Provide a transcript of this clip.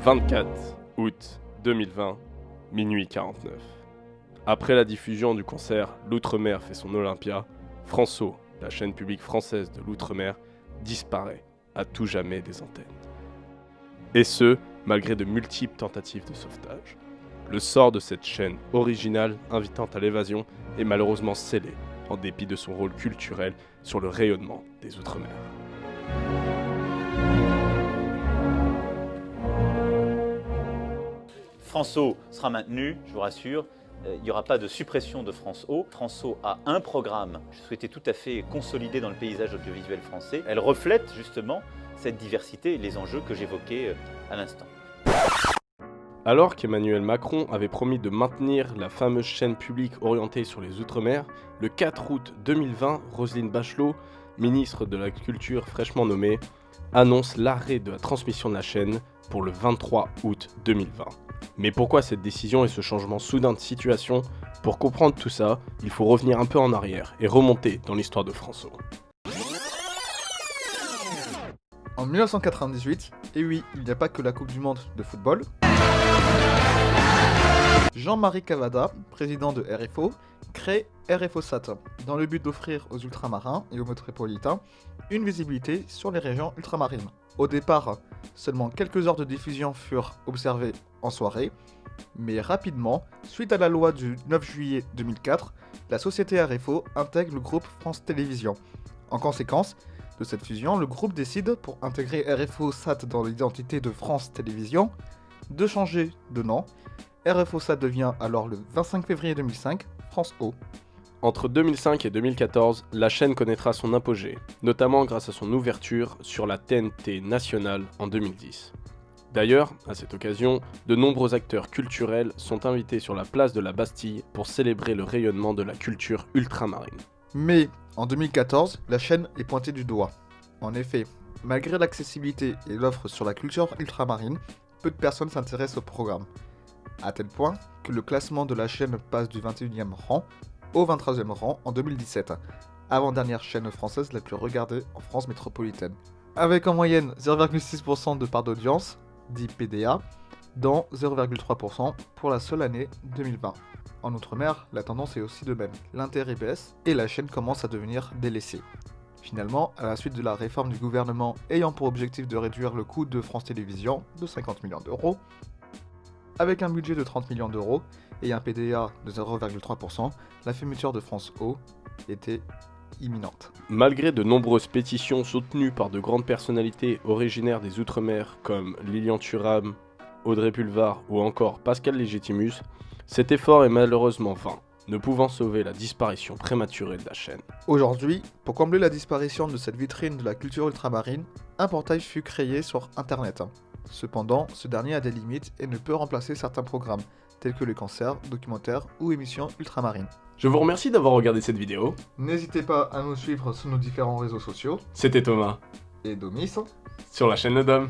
24 août 2020, minuit 49. Après la diffusion du concert L'Outre-mer fait son Olympia, France-O, la chaîne publique française de l'Outre-mer, disparaît à tout jamais des antennes. Et ce, malgré de multiples tentatives de sauvetage. Le sort de cette chaîne originale invitant à l'évasion est malheureusement scellé, en dépit de son rôle culturel sur le rayonnement des Outre-mer. France-O sera maintenu, je vous rassure. Il n'y aura pas de suppression de France-O. France-O a un programme, je souhaitais tout à fait consolider dans le paysage audiovisuel français. Elle reflète justement cette diversité et les enjeux que j'évoquais à l'instant. Alors qu'Emmanuel Macron avait promis de maintenir la fameuse chaîne publique orientée sur les Outre-mer, le 4 août 2020, Roselyne Bachelot, ministre de la Culture fraîchement nommée, annonce l'arrêt de la transmission de la chaîne pour le 23 août 2020. Mais pourquoi cette décision et ce changement soudain de situation? Pour comprendre tout ça, il faut revenir un peu en arrière et remonter dans l'histoire de France-O. En 1998, et oui, il n'y a pas que la Coupe du Monde de football, Jean-Marie Cavada, président de RFO, crée RFOSAT dans le but d'offrir aux ultramarins et aux métropolitains une visibilité sur les régions ultramarines. Au départ, seulement quelques heures de diffusion furent observées en soirée, mais rapidement, suite à la loi du 9 juillet 2004, la société RFO intègre le groupe France Télévisions. En conséquence de cette fusion, le groupe décide, pour intégrer RFOSAT dans l'identité de France Télévisions, de changer de nom. RFOSAT devient alors le 25 février 2005 France-O. Entre 2005 et 2014, la chaîne connaîtra son apogée, notamment grâce à son ouverture sur la TNT nationale en 2010. D'ailleurs, à cette occasion, de nombreux acteurs culturels sont invités sur la place de la Bastille pour célébrer le rayonnement de la culture ultramarine. Mais en 2014, la chaîne est pointée du doigt. En effet, malgré l'accessibilité et l'offre sur la culture ultramarine, peu de personnes s'intéressent au programme. À tel point que le classement de la chaîne passe du 21e rang au 23e rang en 2017, avant-dernière chaîne française la plus regardée en France métropolitaine. Avec en moyenne 0,6% de part d'audience, dit PDA, dont 0,3% pour la seule année 2020. En Outre-mer, la tendance est aussi de même. L'intérêt baisse et la chaîne commence à devenir délaissée. Finalement, à la suite de la réforme du gouvernement ayant pour objectif de réduire le coût de France Télévisions de 50 millions d'euros, avec un budget de 30 millions d'euros et un PDA de 0,3%, la fermeture de France-O était imminente. Malgré de nombreuses pétitions soutenues par de grandes personnalités originaires des Outre-mer comme Lilian Thuram, Audrey Pulvar ou encore Pascal Légitimus, cet effort est malheureusement vain, ne pouvant sauver la disparition prématurée de la chaîne. Aujourd'hui, pour combler la disparition de cette vitrine de la culture ultramarine, un portail fut créé sur Internet. Cependant, ce dernier a des limites et ne peut remplacer certains programmes, tels que les concerts, documentaires ou émissions ultramarines. Je vous remercie d'avoir regardé cette vidéo. N'hésitez pas à nous suivre sur nos différents réseaux sociaux. C'était Thomas, Et Domis. sur la chaîne Le Dôme.